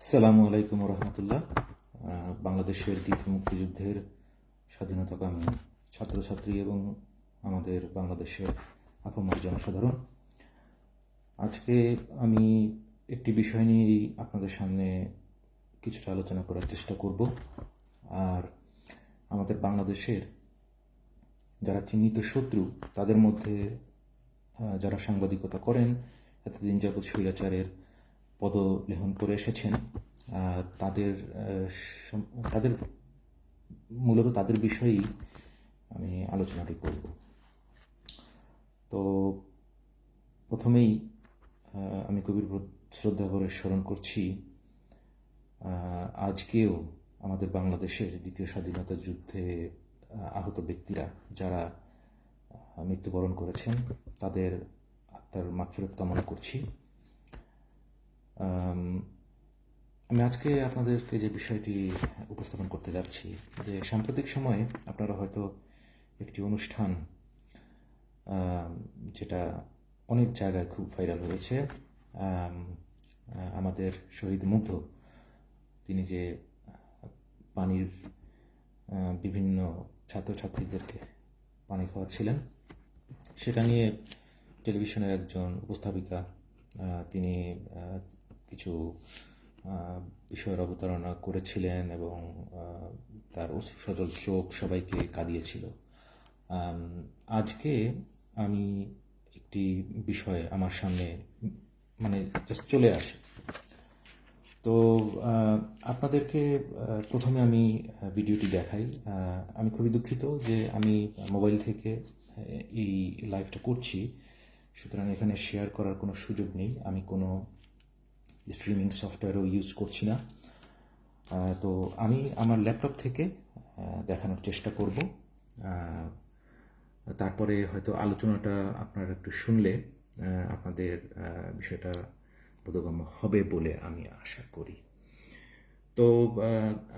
আসসালামু আলাইকুম রহমতুল্লাহ। বাংলাদেশের দ্বিতীয় মুক্তিযুদ্ধের স্বাধীনতাকামী ছাত্রছাত্রী এবং আমাদের বাংলাদেশের আপামর জনসাধারণ, আজকে আমি একটি বিষয় নিয়েই আপনাদের সামনে কিছুটা আলোচনা করার চেষ্টা করব। আর আমাদের বাংলাদেশের যারা চিহ্নিত শত্রু, তাদের মধ্যে যারা সাংবাদিকতা করেন, এতদিন যাবৎ স্বৈরাচারের পদলেহন করে এসেছেন, তাদের তাদের মূলত তাদের বিষয়েই আমি আলোচনাটি করব। তো প্রথমেই আমি গভীর শ্রদ্ধা করে স্মরণ করছি আজকেও আমাদের বাংলাদেশের দ্বিতীয় স্বাধীনতা যুদ্ধে আহত ব্যক্তিরা যারা মৃত্যুবরণ করেছেন, তাদের আত্মার মাগফিরাত কামনা করছি। আমি আজকে আপনাদেরকে যে বিষয়টি উপস্থাপন করতে যাচ্ছি, যে সাম্প্রতিক সময়ে আপনারা হয়তো একটি অনুষ্ঠান যেটা অনেক জায়গায় খুব ভাইরাল হয়েছে, আমাদের শহীদ মুগ্ধ, তিনি যে পানির বিভিন্ন ছাত্রছাত্রীদেরকে পানি খাওয়াচ্ছিলেন, সেটা নিয়ে টেলিভিশনের একজন উপস্থাপিকা তিনি কিছু বিষয়ের অবতারণা করেছিলেন এবং তার অশ্রুসজল চোখ সবাইকে কাঁদিয়েছিল। আজকে আমি একটি বিষয় আমার সামনে জাস্ট চলে আসে। তো আপনাদেরকে প্রথমে আমি ভিডিওটি দেখাই। আমি খুবই দুঃখিত যে আমি মোবাইল থেকে এই লাইভটা করছি, সুতরাং এখানে শেয়ার করার কোনো সুযোগ নেই। আমি কোনো স্ট্রিমিং সফটওয়্যারও ইউজ করছি না। তো আমি আমার ল্যাপটপ থেকে দেখানোর চেষ্টা করব। তারপরে হয়তো আলোচনাটা আপনারা একটু শুনলে আপনাদের বিষয়টা বোধগম্য হবে বলে আমি আশা করি। তো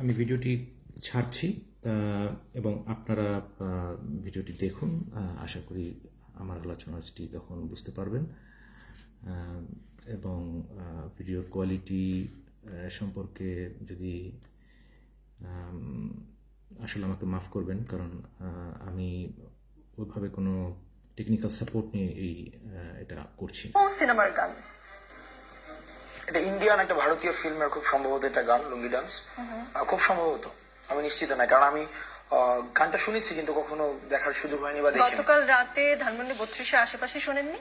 আমি ভিডিওটি ছাড়ছি এবং আপনারা ভিডিওটি দেখুন। আশা করি আমার আলোচনাটি তখন বুঝতে পারবেন এবং ভিডিওর কোয়ালিটি সম্পর্কে যদি আসলে আমাকে মাফ করবেন, কারণ আমি ওইভাবে কোনো টেকনিক্যাল সাপোর্ট নিয়ে এটা করছি। সিনেমার গান এটা ইন্ডিয়ান একটা ভারতীয় ফিল্মের খুব সম্ভবত একটা গান, লুঙ্গি ডান্স, খুব সম্ভবত, আমি নিশ্চিত না, কারণ আমি গানটা শুনেছি কিন্তু কখনো দেখার সুযোগ হয়নি বা দেখিনি। গতকাল রাতে ধানমন্ডি 32 আশেপাশে শোনেননি?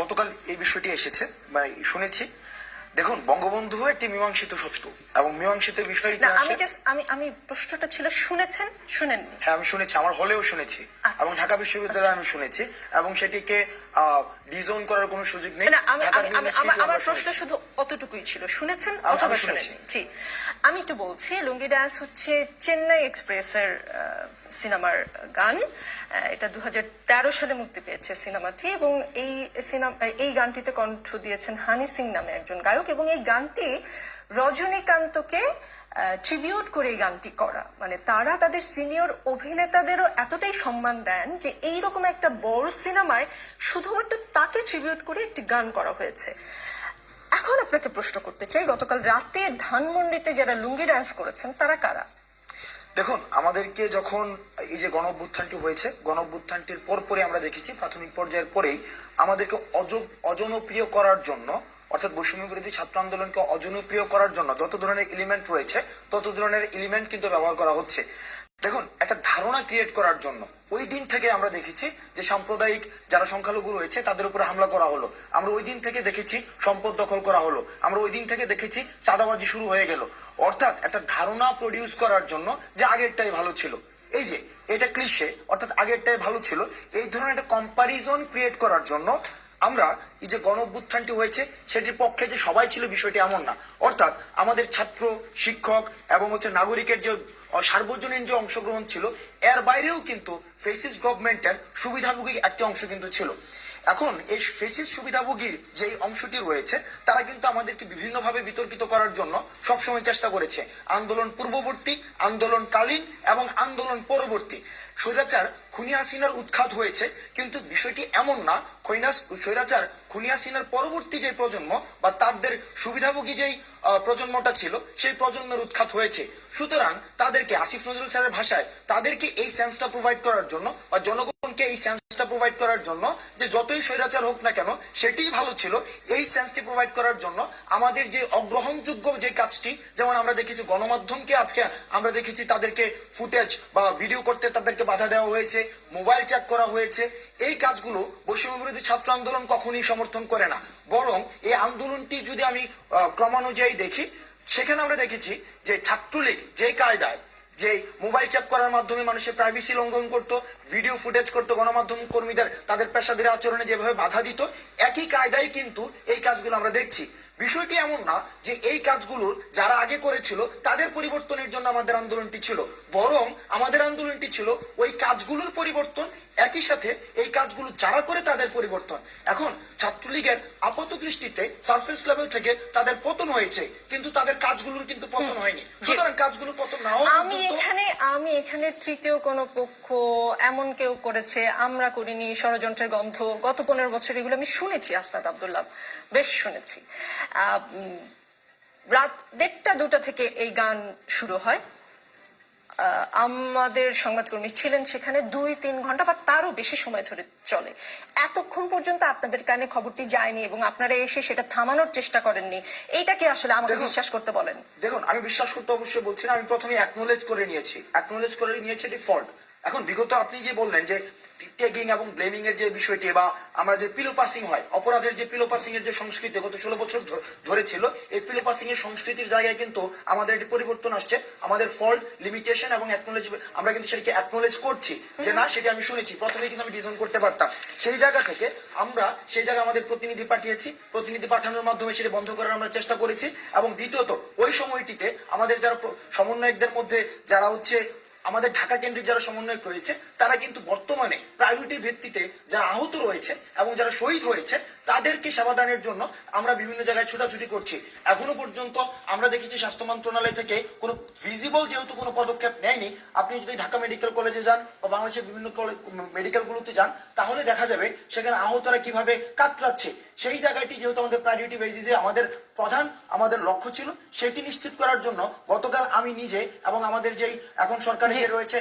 গতকাল এই বিষয়টি এসেছে, মানে শুনেছি। দেখুন, বঙ্গবন্ধু একটি মীমাংসিত সত্য এবং মীমাংসিত বিষয়। আমি প্রশ্নটা ছিল শুনেছেন শুনেননি? হ্যাঁ, আমি শুনেছি, আমার হলেও শুনেছি এবং ঢাকা বিশ্ববিদ্যালয়ে আমি শুনেছি এবং সেটিকে ডিজোন করার কোনো সুযোগ নেই। আমার প্রশ্ন শুধু অতটুকুই ছিল, শুনেছেন অথবা শুনেছেন? জি, আমি একটু বলছি। লুঙ্গি ডান্স হচ্ছে চেন্নাই এক্সপ্রেসের সিনেমার গান। এটা 2013 সালে মুক্তি পেয়েছে সিনেমাটি, এবং এই গানটিতে কণ্ঠ দিয়েছেন হানি সিং নামে একজন গায়ক, এবং এই গানটি রজনীকান্তকে ট্রিবিউট করে এই গানটি করা। মানে তারা তাদের সিনিয়র অভিনেতাদেরও এতটাই সম্মান দেন যে এইরকম একটা বড় সিনেমায় শুধুমাত্র তাকে ট্রিবিউট করে একটি গান করা হয়েছে। এখন আপনাকে প্রশ্ন করতে চাই, গতকাল রাতে ধানমন্ডিতে যারা লুঙ্গি ডান্স করেছেন তারা কারা? দেখুন, আমাদেরকে যখন এই যে গণঅভ্যুত্থানটি হয়েছে, গণঅভ্যুত্থানটির পরপরই আমরা দেখেছি, প্রাথমিক পর্যায়ের পরেই আমাদেরকে অজনপ্রিয় করার জন্য, অর্থাৎ বৈষম্য বিরোধী ছাত্র আন্দোলনকে অজনপ্রিয় করার জন্য যত ধরনের এলিমেন্ট রয়েছে তত ধরনের এলিমেন্ট কিন্তু ব্যবহার করা হচ্ছে। দেখুন, একটা ধারণা ক্রিয়েট করার জন্য ওই দিন থেকে আমরা দেখেছি যে সাম্প্রদায়িক যারা সংখ্যালঘু রয়েছে তাদের উপরে হামলা করা হলো। আমরা ওই দিন থেকে দেখেছি সম্পদ দখল করা হলো। আমরা ওই দিন থেকে দেখেছি চাঁদাবাজি শুরু হয়ে গেল। অর্থাৎ একটা ধারণা প্রডিউস করার জন্য যে আগেরটাই ভালো ছিল, এই যে এটা ক্লিশে, অর্থাৎ আগেরটাই ভালো ছিল, এই ধরনের একটা কম্পারিজন ক্রিয়েট করার জন্য আমরা এই যে গণঅভ্যুত্থানটি হয়েছে সেটির পক্ষে যে সবাই ছিল বিষয়টি এমন না। অর্থাৎ আমাদের ছাত্র, শিক্ষক এবং নাগরিকের যে সার্বজনীন যে অংশগ্রহণ ছিল, এর বাইরেও কিন্তু ফেসিস্ট গভর্নমেন্টের সুবিধাভোগী একটি অংশ কিন্তু ছিল। এখন এই ফেসিস্ট সুবিধাভোগীর যে অংশটি রয়েছে তারা কিন্তু আমাদেরকে বিভিন্নভাবে বিতর্কিত করার জন্য সবসময় চেষ্টা করেছে, আন্দোলন পূর্ববর্তী, আন্দোলনকালীন এবং আন্দোলন পরবর্তী। স্বৈরাচার খুনি হাসিনার উৎখাত হয়েছে, কিন্তু বিষয়টি এমন না স্বৈরাচার খুনি হাসিনার পরবর্তী যে প্রজন্ম বা তাদের সুবিধাভোগী যেই প্রজন্মটা ছিল সেই প্রজন্মের উৎখাত হয়েছে। সুতরাং তাদেরকে আসিফ নজরুল স্যারের ভাষায় তাদেরকে এই সেন্সটা প্রোভাইড করার জন্য বা জনগণকে এই সেন্সটা প্রোভাইড করার জন্য যে যতই স্বৈরাচার হোক না কেন সেটিই ভালো ছিল, এই সেন্সটি প্রোভাইড করার জন্য আমাদের যে অগ্রহণযোগ্য যে কাজটি, যেমন আমরা দেখেছি গণমাধ্যমকে আজকে আমরা দেখেছি তাদেরকে ফুটেজ বা ভিডিও করতে তাদেরকে বাধা দেওয়া হয়েছে, মোবাইল চেক করা হয়েছে। এই কাজগুলো বৈষম্য বিরোধী ছাত্র আন্দোলন কখনোই সমর্থন করে না। বরং এই আন্দোলনটি যদি আমি ক্রমানুযায়ী দেখি, সেখানে আমরা দেখেছি যে ছাত্রলীগ যে কায়দায় যে মোবাইল চেক করার মাধ্যমে মানুষের প্রাইভেসি লঙ্ঘন করতো, ভিডিও ফুটেজ করতো, গণমাধ্যম কর্মীদের তাদের পেশাদারী আচরণে যেভাবে বাধা দিত, একই কায়দায় কিন্তু এই কাজগুলো আমরা দেখছি। বিষয়টি এমন না যে এই কাজগুলো যারা আগে করেছিল তাদের পরিবর্তনের জন্য আমাদের আন্দোলনটি ছিল, বরং আমাদের আন্দোলনটি ছিল ওই কাজগুলোর পরিবর্তন, একই সাথে এই কাজগুলো যারা করে তাদের পরিবর্তন। এখন ছাত্রলীগের আপাত দৃষ্টিতে সারফেস লেভেল থেকে তাদের পতন হয়েছে, কিন্তু তাদের কাজগুলোর কিন্তু পতন হয়নি। সুতরাং কাজগুলো পতন নাও। আমি এখানে তৃতীয় কোন পক্ষ এমন কেউ করেছে আমরা করিনি, ষড়যন্ত্রের গন্ধ, গত 15 বছর এগুলো আমি শুনেছি আসনাদ আব্দুল্লাহ, বেশ শুনেছি। রাত 1টা-2টা থেকে এই গান শুরু হয়। আমাদের সংবাদকর্মী ছিলেন সেখানে 2-3 ঘন্টা বা তারও বেশি সময় ধরে চলে। এতক্ষণ পর্যন্ত আপনাদের কানে খবরটি যায়নি এবং আপনারা এসে সেটা থামানোর চেষ্টা করেননি। এইটাকে আসলে আমাকে বিশ্বাস করতে বলেন। দেখুন, আমি বিশ্বাস করতে অবশ্যই বলছি না, আমি প্রথমে অ্যাকনোলেজ করে নিয়েছি ডিফল্ট। এখন বিগত আপনি যে বললেন যে ট্যাগিং এবং ব্লেমিং এর যে বিষয়টি বা আমরা যে পিলো পাসিং হয়, অপরাধের যে পিলো পাসিং এর যে সংস্কৃতি গত 16 বছর ধরে ছিল, এই পিলো পাসিং এর সংস্কৃতির জায়গায় কিন্তু আমাদের একটি পরিবর্তন আসছে। আমাদের ফল্ট, লিমিটেশন এবং অ্যাকনোলেজ, আমরা কিন্তু সেটাকে অ্যাকনোলেজ করছি যে না, সেটা আমি শুনেছি। প্রথমে কিন্তু আমি ডিজাইন করতে পারতাম, সেই জায়গা থেকে আমরা সেই জায়গায় আমাদের প্রতিনিধি পাঠিয়েছি, প্রতিনিধি পাঠানোর মাধ্যমে সেটা বন্ধ করার আমরা চেষ্টা করেছি। এবং দ্বিতীয়ত ওই সময়টিতে আমাদের যারা সমন্বয়কদের মধ্যে যারা হচ্ছে আমাদের ঢাকা কেন্দ্রিক যারা সমন্বয়ক রয়েছে, তারা কিন্তু বর্তমানে প্রায়োরিটির ভিত্তিতে যারা আহত রয়েছে এবং যারা শহীদ হয়েছে তাদেরকে সেবাদানের জন্য আমরা বিভিন্ন জায়গায় ছুটাছুটি করছি। এখনো পর্যন্ত আমরা দেখেছি স্বাস্থ্য মন্ত্রণালয় থেকে কোনো ভিজিবল যেহেতু কোনো পদক্ষেপ নেয়নি। আপনি যদি ঢাকা মেডিকেল কলেজে যান বা বাংলাদেশের বিভিন্ন মেডিকেলগুলোতে যান, তাহলে দেখা যাবে সেখানে আহতরা কিভাবে কাতরাচ্ছে। সেই জায়গাটি যেহেতু আমাদের প্রায়োরিটি বেসিসে আমাদের লক্ষ্য ছিল, সেটি নিশ্চিত করার জন্য গতকাল আমি নিজে এবং আমাদের যেই এখন সরকার যে রয়েছে।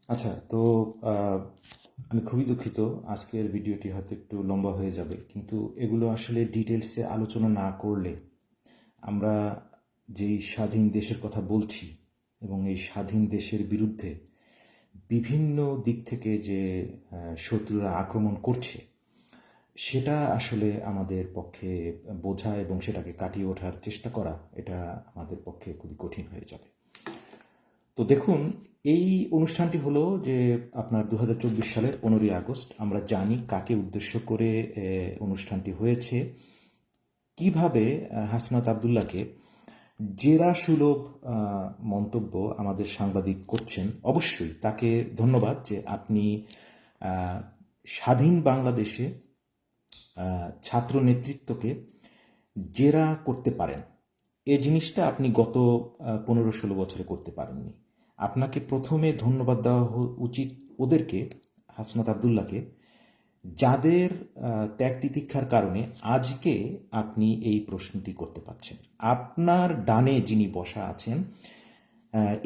আচ্ছা, তো আমি খুবই দুঃখিত, আজকের ভিডিওটি হয়তো একটু লম্বা হয়ে যাবে, কিন্তু এগুলো আসলে ডিটেলসে আলোচনা না করলে আমরা যেই স্বাধীন দেশের কথা বলছি এবং এই স্বাধীন দেশের বিরুদ্ধে বিভিন্ন দিক থেকে যে শত্রুরা আক্রমণ করছে, সেটা আসলে আমাদের পক্ষে বোঝা এবং সেটাকে কাটিয়ে ওঠার চেষ্টা করা, এটা আমাদের পক্ষে খুবই কঠিন হয়ে যাবে। তো দেখুন, এই অনুষ্ঠানটি হলো যে আপনার 2024 সালের 15ই আগস্ট। আমরা জানি কাকে উদ্দেশ্য করে অনুষ্ঠানটি হয়েছে, কিভাবে হাসনাত আব্দুল্লাহকে জেরা সুলভ মন্তব্য আমাদের সাংবাদিক করছেন। অবশ্যই তাকে ধন্যবাদ যে আপনি স্বাধীন বাংলাদেশে ছাত্র নেতৃত্বকে জেরা করতে পারেন। এই জিনিসটা আপনি গত 15-16 বছরে করতে পারেননি। আপনাকে প্রথমে ধন্যবাদ দেওয়া উচিত ওদেরকে, হাসনাত আব্দুল্লাহকে, যাদের ত্যাগ তিতিক্ষার কারণে আজকে আপনি এই প্রশ্নটি করতে পারছেন। আপনার ডানে যিনি বসা আছেন,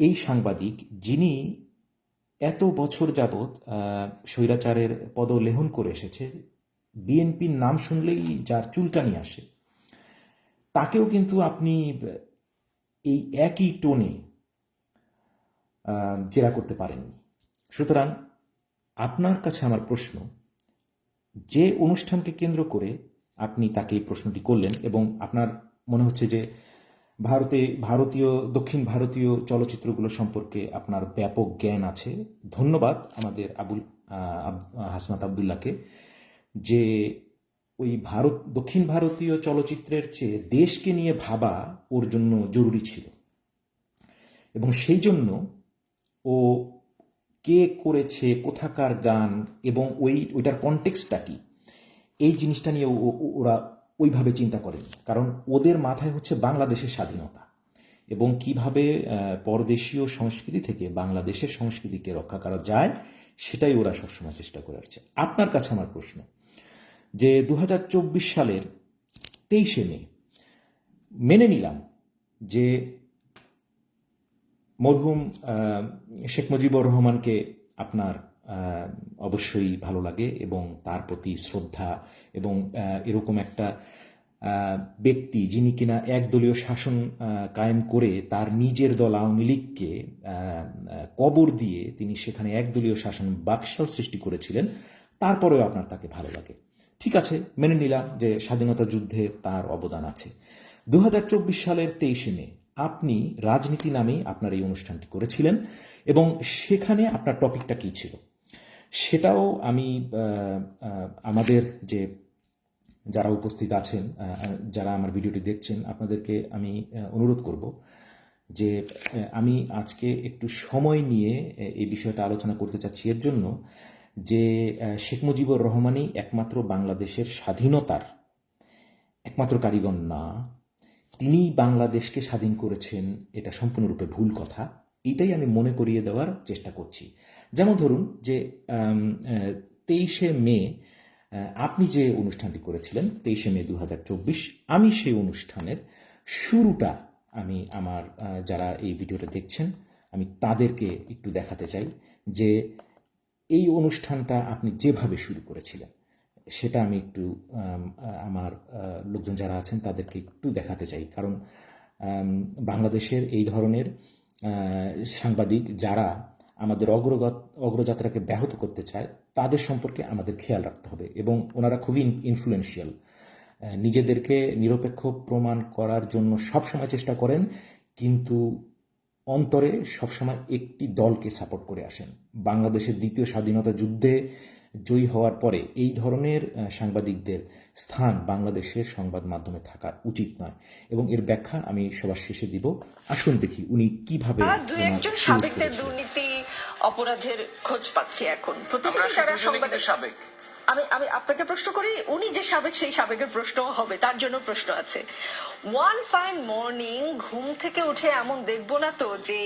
এই সাংবাদিক যিনি এত বছর যাবৎ স্বৈরাচারের পদলেহন করে এসেছে, বিএনপির নাম শুনলেই যার চুলকানি আসে, তাকেও কিন্তু আপনি এই একই টোনে জেরা করতে পারেননি। সুতরাং আপনার কাছে আমার প্রশ্ন, যে অনুষ্ঠানকে কেন্দ্র করে আপনি তাকে এই প্রশ্নটি করলেন এবং আপনার মনে হচ্ছে যে দক্ষিণ ভারতীয় চলচ্চিত্রগুলো সম্পর্কে আপনার ব্যাপক জ্ঞান আছে। ধন্যবাদ আমাদের হাসনাত আব্দুল্লাহকে, যে ওই দক্ষিণ ভারতীয় চলচ্চিত্রের চেয়ে দেশকে নিয়ে ভাবা ওর জন্য জরুরি ছিল এবং সেই জন্য ও কে করেছে, কোথাকার গান এবং ওইটার কনটেক্সটটা কি, এই জিনিসটা নিয়ে ওরা ওইভাবে চিন্তা করেন। কারণ ওদের মাথায় হচ্ছে বাংলাদেশের স্বাধীনতা, এবং কিভাবে পরদেশীয় সংস্কৃতি থেকে বাংলাদেশের সংস্কৃতিকে রক্ষা করা যায় সেটাই ওরা সবসময় চেষ্টা করে আসছে। আপনার কাছে আমার প্রশ্ন যে 2024 সালের 23শে মে মেনে নিলাম যে মরহুম শেখ মুজিবুর রহমানকে আপনার অবশ্যই ভালো লাগে এবং তার প্রতি শ্রদ্ধা এবং এরকম একটা ব্যক্তি যিনি কিনা একদলীয় শাসন কায়েম করে তার নিজের দল আওয়ামী লীগকে কবর দিয়ে তিনি সেখানে একদলীয় শাসন বাকশাল সৃষ্টি করেছিলেন, তারপরেও আপনার তাকে ভালো লাগে। ঠিক আছে, মেনে নিলাম যে স্বাধীনতা যুদ্ধে তার অবদান আছে। 2024 সালের 23শে মে আপনি রাজনীতি নামে আপনার এই অনুষ্ঠানটি করেছিলেন এবং সেখানে আপনার টপিকটা কী ছিল সেটাও আমি আমাদের যে যারা উপস্থিত আছেন, যারা আমার ভিডিওটি দেখছেন, আপনাদেরকে আমি অনুরোধ করব যে আমি আজকে একটু সময় নিয়ে এই বিষয়টা আলোচনা করতে চাচ্ছি এর জন্য যে শেখ মুজিবুর রহমানই একমাত্র বাংলাদেশের স্বাধীনতার একমাত্র কারিগর না, তিনি বাংলাদেশকে স্বাধীন করেছেন এটা সম্পূর্ণরূপে ভুল কথা। এটাই আমি মনে করিয়ে দেওয়ার চেষ্টা করছি। যেমন ধরুন যে 23শে মে আপনি যে অনুষ্ঠানটি করেছিলেন 23শে মে 2024, আমি সেই অনুষ্ঠানের শুরুটা আমি আমার যারা এই ভিডিওটা দেখছেন আমি তাদেরকে একটু দেখাতে চাই যে এই অনুষ্ঠানটা আপনি যেভাবে শুরু করেছিলেন সেটা আমি একটু আমার লোকজন যারা আছেন তাদেরকে একটু দেখাতে চাই। কারণ বাংলাদেশের এই ধরনের সাংবাদিক যারা আমাদের অগ্রযাত্রাকে ব্যাহত করতে চায় তাদের সম্পর্কে আমাদের খেয়াল রাখতে হবে এবং ওনারা খুবই ইনফ্লুয়েন্সিয়াল, নিজেদেরকে নিরপেক্ষ প্রমাণ করার জন্য সবসময় চেষ্টা করেন কিন্তু অন্তরে সবসময় একটি দলকে সাপোর্ট করে আসেন। বাংলাদেশের দ্বিতীয় স্বাধীনতা যুদ্ধে জয়ী হওয়ার পরে এই ধরনের সাংবাদিকদের স্থান বাংলাদেশের সংবাদ মাধ্যমে থাকা উচিত নয় এবং এর ব্যাখ্যা আমি সবার শেষে দিব। আসুন দেখি উনি কিভাবে দুই একজন সাবেকদের দুর্নীতি অপরাধের খোঁজ পাচ্ছি এখন প্রতিদিন তারা সংবাদে সাবেক। আমি আপনাকে প্রশ্ন করি, উনি যে সাবেক সেই সাবেকের প্রশ্ন হবে, তার জন্য প্রশ্ন আছে। ওয়ান ফাইন মর্নিং ঘুম থেকে উঠে এমন দেখবো না তো যে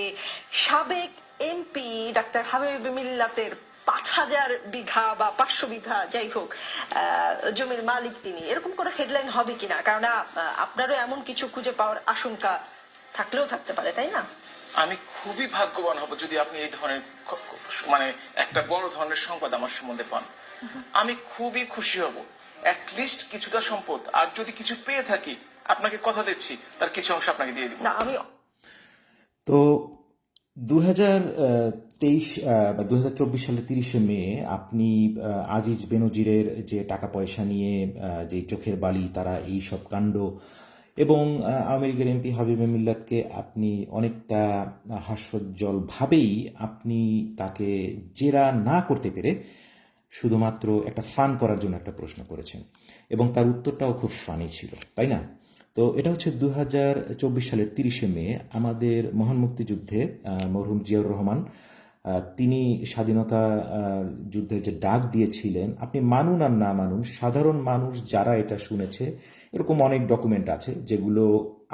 সাবেক এমপি ডাক্তার হাবিব মিল্লাতের 5,000 বিঘা বা 500 বিঘা যাই হোক জমির মালিক তিনি, এরকম কোনো হেডলাইন হবে কিনা? কারণ আপনারও এমন কিছু খুঁজে পাওয়ার আশঙ্কা থাকলেও থাকতে পারে, তাই না? আমি খুবই ভাগ্যবান হব যদি আপনি এই ধরনের মানে একটা বড় ধরনের সংবাদ আমার সম্বন্ধে পান। আমি খুবই খুশি হব, অ্যাটলিস্ট কিছুটা সম্পদ, আর যদি কিছু পেয়ে থাকি আপনাকে কথা দিচ্ছি তার কিছু অংশ আপনাকে দিয়ে দিব। না আমি তো 2023 বা 2024 সালের 30শে মে আপনি আজিজ বেনজিরের যে টাকা পয়সা নিয়ে যে চোখের বালি তারা এই সব কাণ্ড এবং আওয়ামী লীগের এমপি হাবিব মিল্লাতকে আপনি অনেকটা হাস্যোজ্জ্বলভাবেই আপনি তাকে জেরা না করতে পেরে শুধুমাত্র একটা ফান করার জন্য একটা প্রশ্ন করেছেন এবং তার উত্তরটাও খুব ফানি ছিল, তাই না? তো এটা হচ্ছে 2024 সালের 30শে মে আমাদের মহান মুক্তিযুদ্ধে মরহুম জিয়াউর রহমান তিনি স্বাধীনতা যুদ্ধের যে ডাক দিয়েছিলেন, আপনি মানুন আর না মানুন, সাধারণ মানুষ যারা এটা শুনেছে এরকম অনেক ডকুমেন্ট আছে যেগুলো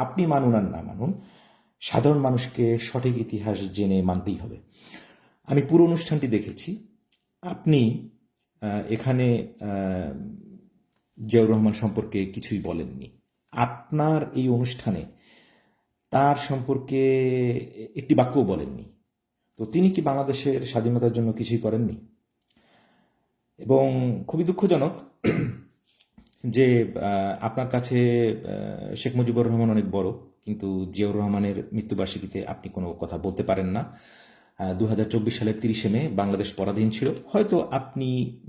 আপনি মানুন আর না মানুন, সাধারণ মানুষকে সঠিক ইতিহাস জেনে মানতেই হবে। আমি পুরো অনুষ্ঠানটি দেখেছি। আপনি এখানে জিয়াউর রহমান সম্পর্কে কিছুই বলেননি। আপনার এই অনুষ্ঠানে তার সম্পর্কে একটি বাক্যও বলেননি। তো তিনি কি বাংলাদেশের স্বাধীনতার জন্য কিছুই করেননি? এবং খুবই দুঃখজনক যে আপনার কাছে শেখ মুজিবুর রহমান অনেক বড়, কিন্তু জিয়াউর রহমানের মৃত্যুবার্ষিকীতে আপনি কোনো কথা বলতে পারেন না। 2024 সালের 30শে মে বাংলাদেশ পরাধীন ছিল, হয়তো আপনি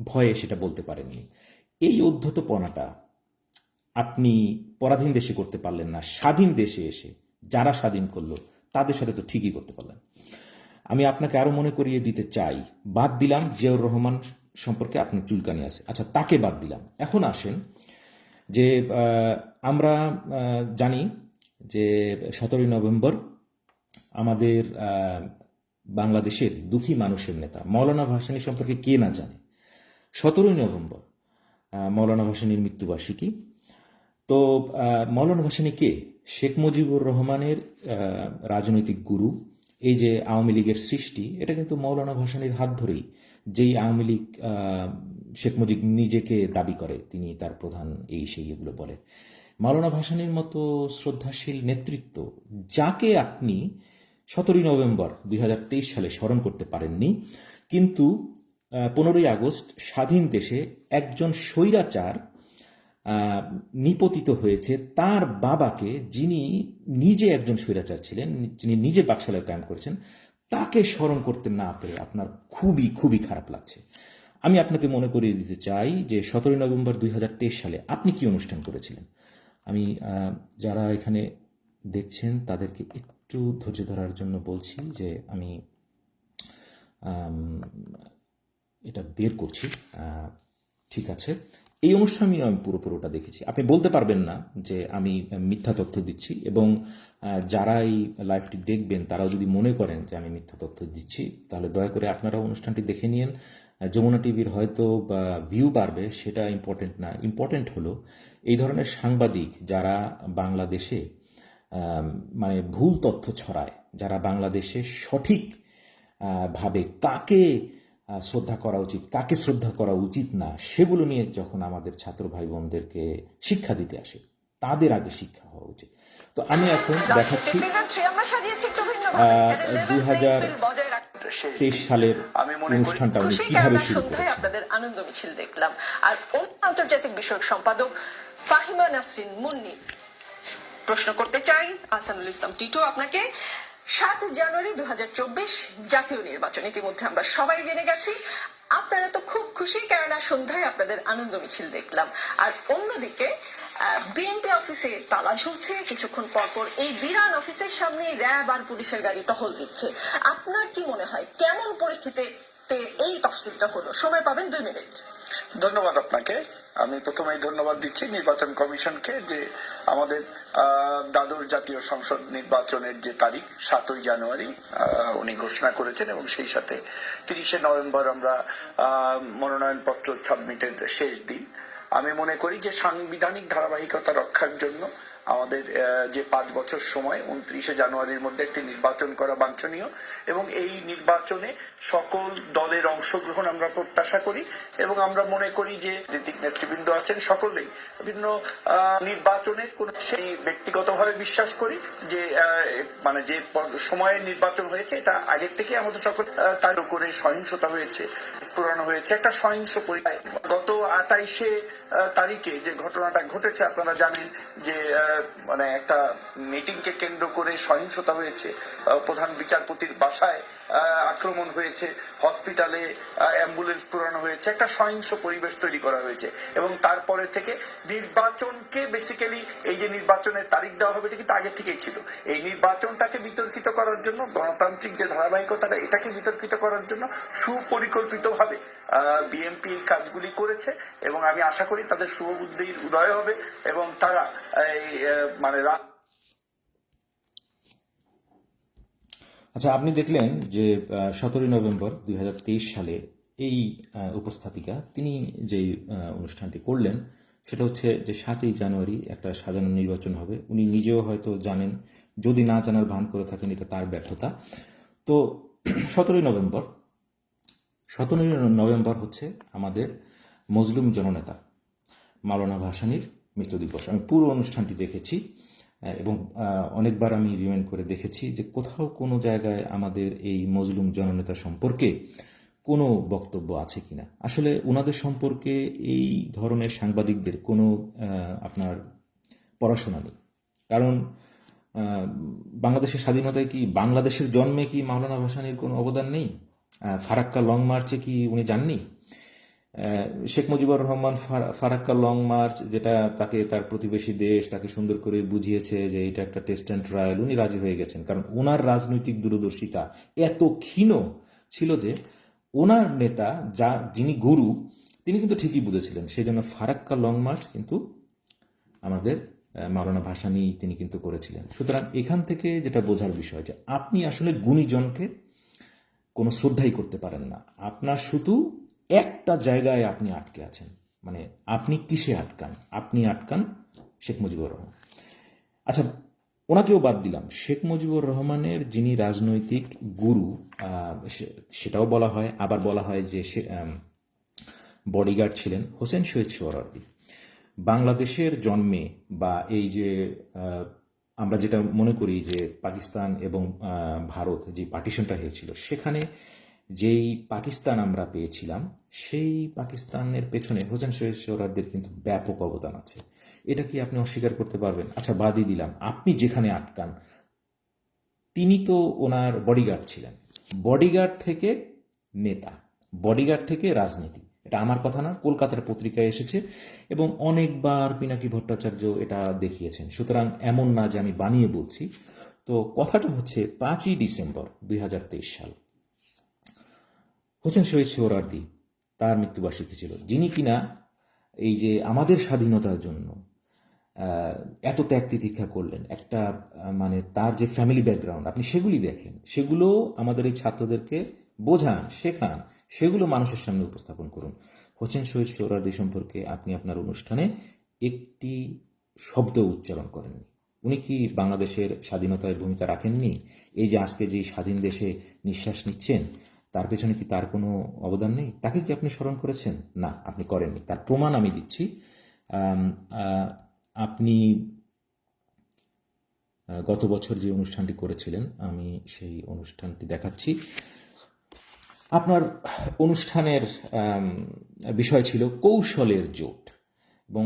ভয়ে সেটা বলতে পারেননি। এই উদ্ধতপনাটা আপনি পরাধীন দেশে করতে পারলেন না, স্বাধীন দেশে এসে যারা স্বাধীন করলো তাদের সাথে তো ঠিকই করতে পারলেন। আমি আপনাকে আরো মনে করিয়ে দিতে চাই, বাদ দিলাম জিয়াউর রহমান সম্পর্কে আপনার চুলকানি আছে, আচ্ছা তাকে বাদ দিলাম। এখন আসেন যে আমরা জানি যে 17ই নভেম্বর আমাদের বাংলাদেশের দুঃখী মানুষের নেতা মৌলানা ভাসানী সম্পর্কে কে না জানে। 17ই নভেম্বর মৌলানা ভাসানীর মৃত্যুবার্ষিকী। তো মৌলানা ভাসানী কে? শেখ মুজিবুর রহমানের রাজনৈতিক গুরু, এই যে আওয়ামী লীগের সৃষ্টি, এটা কিন্তু মৌলানা ভাসানীর হাত ধরেই। যেই আওয়ামী লীগ শেখ মুজিব নিজেকে দাবি করে তিনি তার প্রধান, এই সেই এগুলো বলে, মৌলানা ভাসানীর মতো শ্রদ্ধাশীল নেতৃত্ব, যাকে আপনি 17ই নভেম্বর 2023 সালে স্মরণ করতে পারেননি, কিন্তু 15ই আগস্ট স্বাধীন দেশে একজন স্বৈরাচার নিপতিত হয়েছে তার বাবাকে, যিনি নিজে একজন স্বৈরাচার ছিলেন, যিনি নিজে বাকশালের কায়েম করেছেন, তাকে স্মরণ করতে না পেরে আপনার খুবই খুবই খারাপ লাগছে। আমি আপনাকে মনে করিয়ে দিতে চাই যে 17ই নভেম্বর 2023 সালে আপনি কি অনুষ্ঠান করেছিলেন। আমি যারা এখানে দেখছেন তাদেরকে একটু ধৈর্য ধরার জন্য বলছি যে আমি এটা বের করছি। ঠিক আছে, এই অনুষ্ঠানই আমি পুরোটা দেখেছি। আপনি বলতে পারবেন না যে আমি মিথ্যা তথ্য দিচ্ছি, এবং যারা এই লাইভটি দেখবেন তারাও যদি মনে করেন যে আমি মিথ্যা তথ্য দিচ্ছি, তাহলে দয়া করে আপনারা অনুষ্ঠানটি দেখে নিন। যমুনা টিভির হয়তো বা ভিউ বাড়বে, সেটা ইম্পর্টেন্ট না। ইম্পর্টেন্ট হলো এই ধরনের সাংবাদিক যারা বাংলাদেশে মানে ভুল তথ্য ছড়ায়, যারা বাংলাদেশে সঠিক ভাবে কাকে শ্রদ্ধা করা উচিত, কাকে শ্রদ্ধা করা উচিত না, সেগুলো নিয়ে যখন আমাদের ছাত্র ভাই বোনদেরকে শিক্ষা দিতে আসে, তাদের আগে শিক্ষা হওয়া উচিত। তো আমি এখন দেখাচ্ছি 2023 সালের অনুষ্ঠানটা উনি কিভাবে শুরু করেছেন। আপনাদের আনন্দ মিছিল দেখলাম, আর আন্তর্জাতিক বিষয়ক সম্পাদক ফাহিমা নাসরিন মুন্নি, প্রশ্ন করতে চাই আহসানুল ইসলাম টিটু আপনাকে। 7 জানুয়ারি 2024 জাতীয় নির্বাচন, ইতিমধ্যে আমরা সবাই জেনে গেছি। আপনারা তো খুব খুশি, কেননা সন্ধ্যায় আপনাদের আনন্দ মিছিল দেখলাম। আর অন্যদিকে বিএনপি অফিসে তালা ঝুলছে, কিছুক্ষণ পরপর এই বিরান অফিসের সামনে র্যাব আর পুলিশের গাড়ি টহল দিচ্ছে। আপনার কি মনে হয় কেমন পরিস্থিতিতে এই তফসিলটা হলো? সময় পাবেন 2 মিনিট। ধন্যবাদ আপনাকে। আমি প্রথমেই ধন্যবাদ দিচ্ছি নির্বাচন কমিশনকে যে আমাদের দ্বাদশ জাতীয় সংসদ নির্বাচনের যে তারিখ 7ই জানুয়ারি উনি ঘোষণা করেছেন, এবং সেই সাথে 30শে নভেম্বর আমরা মনোনয়নপত্র সাবমিটের শেষ দিন। আমি মনে করি যে সাংবিধানিক ধারাবাহিকতা রক্ষার জন্য আমাদের যে 5 বছর সময় 29শে জানুয়ারির মধ্যে একটি নির্বাচন করা বাঞ্ছনীয়, এবং এই নির্বাচনে সকল দলের অংশগ্রহণ আমরা প্রত্যাশা করি, এবং আমরা মনে করি যে নেতৃবৃন্দ আছেন সকলেই বিভিন্ন নির্বাচনের কোন, সেই ব্যক্তিগতভাবে বিশ্বাস করি যে মানে যে সময়ের নির্বাচন হয়েছে এটা আগের থেকে আমাদের সকল তার করে সহিংসতা হয়েছে, স্ফোরণ হয়েছে, একটা সহিংস পরিবেশ। গত 28শে তারিখে যে ঘটনাটা ঘটেছে আপনারা জানেন যে মানে একটা মিটিংকে কেন্দ্র করে সহিংসতা হয়েছে, প্রধান বিচারপতির বাসায় আক্রমণ হয়েছে, হসপিটালে অ্যাম্বুলেন্স পুরানো হয়েছে, একটা সহিংস পরিবেশ তৈরি করা হয়েছে। এবং তারপরে থেকে নির্বাচনকে বেসিক্যালি এই যে নির্বাচনের তারিখ দেওয়া হবে এটা কিন্তু আগে থেকেই ছিল। এই নির্বাচনটাকে বিতর্কিত করার জন্য, গণতান্ত্রিক যে ধারাবাহিকতাটা এটাকে বিতর্কিত করার জন্য সুপরিকল্পিতভাবে বিএনপি এই কাজগুলি করেছে, এবং আমি আশা করি তাদের শুভবুদ্ধির উদয় হবে এবং তারা এই মানে আচ্ছা, আপনি দেখলেন যে 17ই নভেম্বর 2023 সালে এই উপস্থাপিকা তিনি যেই অনুষ্ঠানটি করলেন সেটা হচ্ছে যে 7ই জানুয়ারি একটা সাজানো নির্বাচন হবে। উনি নিজেও হয়তো জানেন, যদি না জানার ভান করে থাকেন এটা তার ব্যর্থতা। তো 17ই নভেম্বর হচ্ছে আমাদের মজলুম জননেতা মাওলানা ভাসানীর মৃত্যু দিবস। আমি পুরো অনুষ্ঠানটি দেখেছি এবং অনেকবার আমি রিমাইন্ড করে দেখেছি যে কোথাও কোনো জায়গায় আমাদের এই মজলুম জননেতা সম্পর্কে কোনো বক্তব্য আছে কিনা। আসলে ওনাদের সম্পর্কে এই ধরনের সাংবাদিকদের কোনো আপনার পড়াশোনা নেই, কারণ বাংলাদেশের স্বাধীনতায় কি, বাংলাদেশের জন্মে কি মাওলানা ভাসানীর কোনো অবদান নেই? ফারাক্কা লং মার্চে কি উনি যাননি? শেখ মুজিবুর রহমান ফারাক্কা লং মার্চ, যেটা তাকে তার প্রতিবেশী দেশ তাকে সুন্দর করে বুঝিয়েছে যে এটা একটা টেস্ট অ্যান্ড ট্রায়াল, উনি রাজি হয়ে গেছেন, কারণ ওনার রাজনৈতিক দূরদর্শিতা এত ক্ষীণ ছিল যে ওনার নেতা যিনি গুরু তিনি কিন্তু ঠিকই বুঝেছিলেন। সেই জন্য ফারাক্কা লং মার্চ কিন্তু আমাদের মাওলানা ভাসানী তিনি কিন্তু করেছিলেন। সুতরাং এখান থেকে যেটা বোঝার বিষয় যে আপনি আসলে গুণীজনকে কোনো শ্রদ্ধাই করতে পারেন না, আপনার শুধু একটা জায়গায় আপনি আটকে আছেন। মানে আপনি কিসে আটকান? আপনি আটকান শেখ মুজিবুর রহমান। আচ্ছা, ওনাকেও বাদ দিলাম, শেখ মুজিবুর রহমানের যিনি রাজনৈতিক গুরু, সেটাও বলা হয়, আবার বলা হয় যে সে বডিগার্ড ছিলেন, হোসেন শহীদ সোহরাওয়ার্দী। বাংলাদেশের জন্মে বা এই যে আমরা যেটা মনে করি যে পাকিস্তান এবং ভারত যে পার্টিশনটা হয়েছিল, সেখানে যেই পাকিস্তান আমরা পেয়েছিলাম, সেই পাকিস্তানের পেছনে হোসেন শহীদ সোহরাওয়ার্দীর কিন্তু ব্যাপক অবদান আছে। এটা কি আপনি অস্বীকার করতে পারবেন? আচ্ছা, বাদই দিলাম, আপনি যেখানে আটকান, তিনি তো ওনার বডিগার্ড ছিলেন। বডিগার্ড থেকে নেতা, বডিগার্ড থেকে রাজনীতি, এটা আমার কথা না, কলকাতার পত্রিকায় এসেছে এবং অনেকবার পিনাকি ভট্টাচার্য এটা দেখিয়েছেন। সুতরাং এমন না যে আমি বানিয়ে বলছি। তো কথাটা হচ্ছে 5ই ডিসেম্বর 2023 সাল, হোসেন শহীদ সোহরাওয়ার্দী তার মৃত্যুবার্ষিকী ছিল, যিনি কিনা এই যে আমাদের স্বাধীনতার জন্য এত ত্যাগ তিতিক্ষা করলেন। একটা মানে তার যে ফ্যামিলি ব্যাকগ্রাউন্ড, আপনি সেগুলি দেখেন, সেগুলো আমাদের এই ছাত্রদেরকে বোঝান, শেখান, সেগুলো মানুষের সামনে উপস্থাপন করুন। হোসেন শহীদ সোহরাওয়ার্দী সম্পর্কে আপনি আপনার অনুষ্ঠানে একটি শব্দ উচ্চারণ করেননি। উনি কি বাংলাদেশের স্বাধীনতায় ভূমিকা রাখেননি? এই যে আজকে যে স্বাধীন দেশে নিঃশ্বাস নিচ্ছেন, তার পেছনে কি তার কোনো অবদান নেই? তাকে কি আপনি স্মরণ করেছেন? না, আপনি করেননি। তার প্রমাণ আমি দিচ্ছি। আপনি গত বছর যে অনুষ্ঠানটি করেছিলেন, আমি সেই অনুষ্ঠানটি দেখাচ্ছি। আপনার অনুষ্ঠানের বিষয় ছিল কৌশলের জোট, এবং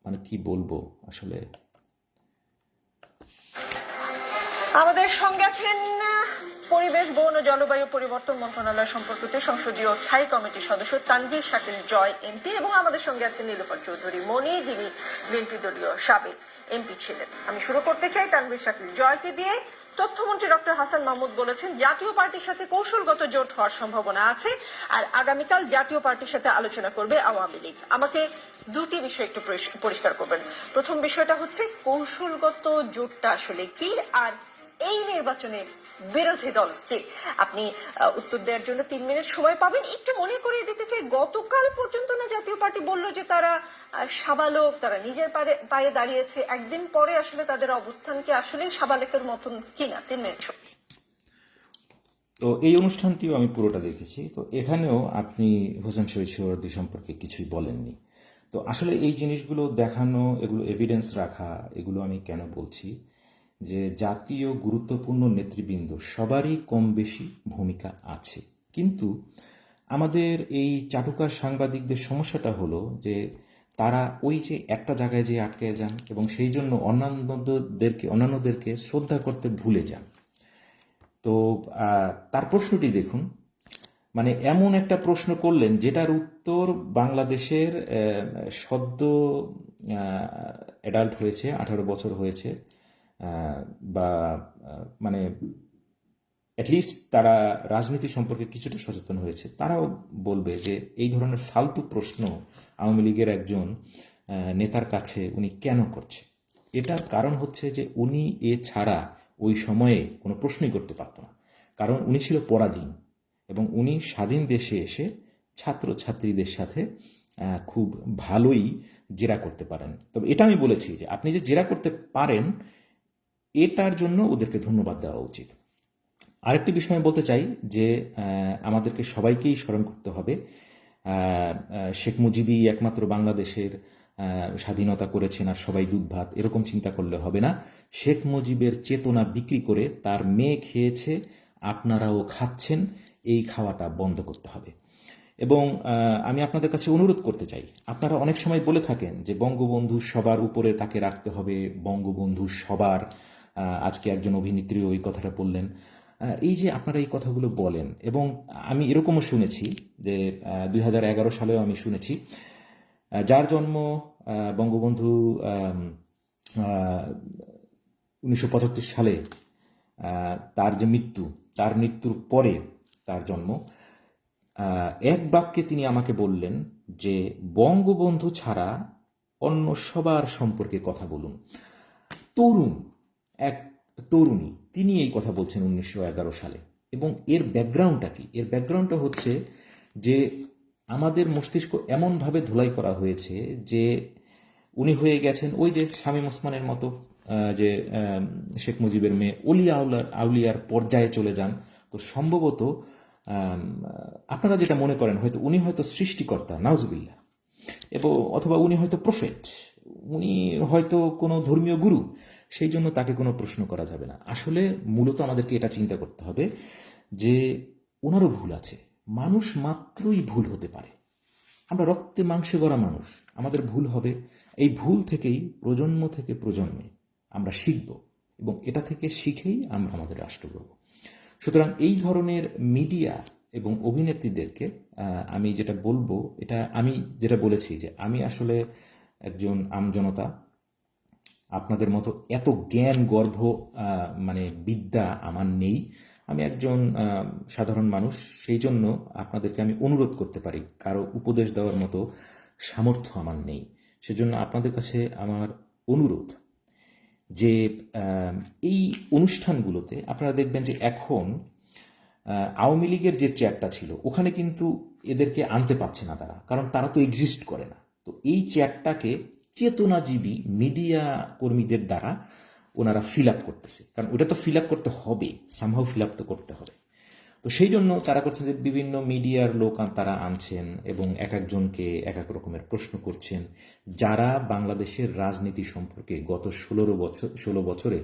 মানে কি বলবো আসলে। আমাদের সঙ্গে আছেন পরিবেশ, বন ও জলবায়ু পরিবর্তন মন্ত্রণালয় সম্পর্কিত সংসদীয় স্থায়ী কমিটির সদস্য তানভীর শাকিল জয় এমপি, এবং আমাদের সঙ্গে আছেন নীলুফার চৌধুরী মনি, যিনি বিএনপি দলীয় সাবেক এমপি ছিলেন। আমি শুরু করতে চাই তানভীর শাকিল জয়কে দিয়ে। তথ্যমন্ত্রী ডক্টর হাসান মাহমুদ বলেছেন জাতীয় পার্টির সাথে কৌশলগত জোট হওয়ার সম্ভাবনা আছে, আর আগামীকাল জাতীয় পার্টির সাথে আলোচনা করবে আওয়ামী লীগ। আমাকে দুটি বিষয় একটু পরিষ্কার করবেন। প্রথম বিষয়টা হচ্ছে কৌশলগত জোটটা আসলে কি, আর এই নির্বাচনে বিরোধী দল কে? আপনি উত্তর দেওয়ার জন্য 3 মিনিট সময় পাবেন। একটু মনে করিয়ে দিতে চাই, গতকাল পর্যন্ত না জাতীয় পার্টি বলল যে তারা সাবালক, তারা নিজের পায়ে দাঁড়িয়েছে। একদিন পরে আসলে তাদের অবস্থানকে আসলেই সাবালকের মতন কিনা? 3 মিনিট। তো এই অনুষ্ঠানটিও আমি পুরোটা দেখেছি। তো এখানেও আপনি হোসেন শহীদ সোহরাওয়ার্দী সম্পর্কে কিছুই বলেননি। তো আসলে এই জিনিসগুলো দেখানো, এগুলো এভিডেন্স রাখা, এগুলো আমি কেন বলছি, যে জাতীয় গুরুত্বপূর্ণ নেতৃবৃন্দ সবারই কম বেশি ভূমিকা আছে, কিন্তু আমাদের এই চাটুকার সাংবাদিকদের সমস্যাটা হলো যে তারা ওই যে একটা জায়গায় যে আটকে যান এবং সেই জন্য অন্যান্যদেরকে শ্রদ্ধা করতে ভুলে যান। তো তার প্রশ্নটি দেখুন, মানে এমন একটা প্রশ্ন করলেন যেটার উত্তর বাংলাদেশের সদ্য অ্যাডাল্ট হয়েছে, 18 বছর হয়েছে, বা মানে অ্যাটলিস্ট তারা রাজনীতি সম্পর্কে কিছুটা সচেতন হয়েছে, তারাও বলবে যে এই ধরনের ফালতু প্রশ্ন আওয়ামী লীগের একজন নেতার কাছে উনি কেন করছে। এটার কারণ হচ্ছে যে উনি ছাড়া ওই সময়ে কোনো প্রশ্নই করতে পারত না, কারণ উনি ছিল পরাধীন এবং উনি স্বাধীন দেশে এসে ছাত্রছাত্রীদের সাথে খুব ভালোই জেরা করতে পারেন। তবে এটা আমি বলেছি যে আপনি যে জেরা করতে পারেন, এটার জন্য ওদেরকে ধন্যবাদ দেওয়া উচিত। আরেকটি বিষয় আমি বলতে চাই যে আমাদেরকে সবাইকেই স্মরণ করতে হবে, শেখ মুজিবই একমাত্র বাংলাদেশের স্বাধীনতা করেছেন আর সবাই দুধ ভাত, এরকম চিন্তা করলে হবে না। শেখ মুজিবের চেতনা বিক্রি করে তার মেয়ে খেয়েছে, আপনারাও খাচ্ছেন, এই খাওয়াটা বন্ধ করতে হবে। এবং আমি আপনাদের কাছে অনুরোধ করতে চাই, আপনারা অনেক সময় বলে থাকেন যে বঙ্গবন্ধু সবার উপরে তাকে রাখতে হবে, বঙ্গবন্ধু সবার, আজকে একজন অভিনেত্রী ওই কথাটা বললেন। এই যে আপনারা এই কথাগুলো বলেন, এবং আমি এরকমও শুনেছি যে 2011 সালেও আমি শুনেছি, যার জন্ম বঙ্গবন্ধু 1975 সালে, তার যে মৃত্যু, তার মৃত্যুর পরে তার জন্ম, এক বাক্যে তিনি আমাকে বললেন যে বঙ্গবন্ধু ছাড়া অন্য সবার সম্পর্কে কথা বলুন। এক তরুণী তিনি এই কথা বলছেন 1911 সালে। এবং এর ব্যাকগ্রাউন্ডটা কি? এর ব্যাকগ্রাউন্ডটা হচ্ছে যে আমাদের মস্তিষ্ক এমনভাবে ধুলাই করা হয়েছে যে উনি হয়ে গেছেন ওই যে শামীম ওসমানের মতো যে শেখ মুজিবের মেয়ে আউলিয়ার পর্যায়ে চলে যান, তো সম্ভবত আপনারা যেটা মনে করেন হয়তো উনি হয়তো সৃষ্টিকর্তা, নাউজুবিল্লাহ, এবং অথবা উনি হয়তো প্রফেট, উনি হয়তো কোনো ধর্মীয় গুরু, সেই জন্য তাকে কোনো প্রশ্ন করা যাবে না। আসলে মূলত আমাদেরকে এটা চিন্তা করতে হবে যে ওনারও ভুল আছে। মানুষ মাত্রই ভুল হতে পারে, আমরা রক্তে মাংসে গড়া মানুষ, আমাদের ভুল হবে। এই ভুল থেকেই প্রজন্ম থেকে প্রজন্মে আমরা শিখব এবং এটা থেকে শিখেই আমরা আমাদের রাষ্ট্র গড়ব। সুতরাং এই ধরনের মিডিয়া এবং অভিনেত্রীদেরকে আমি যেটা বলবো, এটা আমি যেটা বলেছি যে আমি আসলে একজন আমজনতা, আপনাদের মতো এত জ্ঞান গর্ভ মানে বিদ্যা আমার নেই, আমি একজন সাধারণ মানুষ, সেই জন্য আপনাদেরকে আমি অনুরোধ করতে পারি, কারো উপদেশ দেওয়ার মতো সামর্থ্য আমার নেই। সেজন্য আপনাদের কাছে আমার অনুরোধ যে এই অনুষ্ঠানগুলোতে আপনারা দেখবেন যে এখন আওয়ামী লীগের যে চেয়ারটা ছিল ওখানে কিন্তু এদেরকে আনতে পারছে না তারা, কারণ তারা তো এক্সিস্ট করে না। তো এই চেয়ারটাকে চেতনাজীবী মিডিয়া কর্মীদের দ্বারা ওনারা ফিল আপ করতেছে, কারণ ওটা তো ফিল আপ করতে হবে, সামহাও ফিল আপ তো করতে হবে। তো সেই জন্য তারা করছেন যে বিভিন্ন মিডিয়ার লোক তারা আনছেন এবং এক একজনকে এক এক রকমের প্রশ্ন করছেন, যারা বাংলাদেশের রাজনীতি সম্পর্কে গত 16 বছরে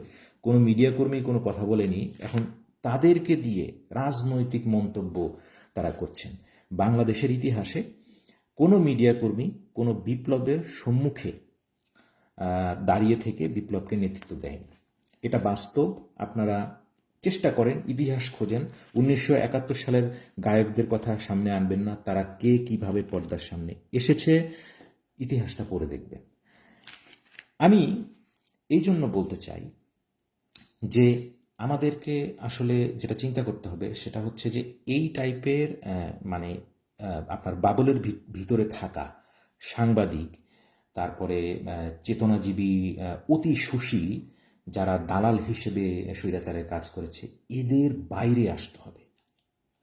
কোনো মিডিয়া কর্মী কোনো কথা বলেনি, এখন তাদেরকে দিয়ে রাজনৈতিক মন্তব্য তারা করছেন। বাংলাদেশের ইতিহাসে কোনো মিডিয়া কর্মী কোনো বিপ্লবের সম্মুখে দাঁড়িয়ে থেকে বিপ্লবকে নেতৃত্ব দেয়নি, এটা বাস্তব। আপনারা চেষ্টা করেন, ইতিহাস খোঁজেন, 1971 সালের গায়কদের কথা সামনে আনবেন না, তারা কে কিভাবে পর্দার সামনে এসেছে, ইতিহাসটা পড়ে দেখবেন। আমি এই জন্য বলতে চাই যে আমাদেরকে আসলে যেটা চিন্তা করতে হবে সেটা হচ্ছে যে এই টাইপের মানে আপনার বাবলের ভিতরে থাকা সাংবাদিক, তারপরে চেতনাজীবী অতি সুশীল যারা দালাল হিসেবে স্বৈরাচারের কাজ করেছে, এদের বাইরে আসতে হবে,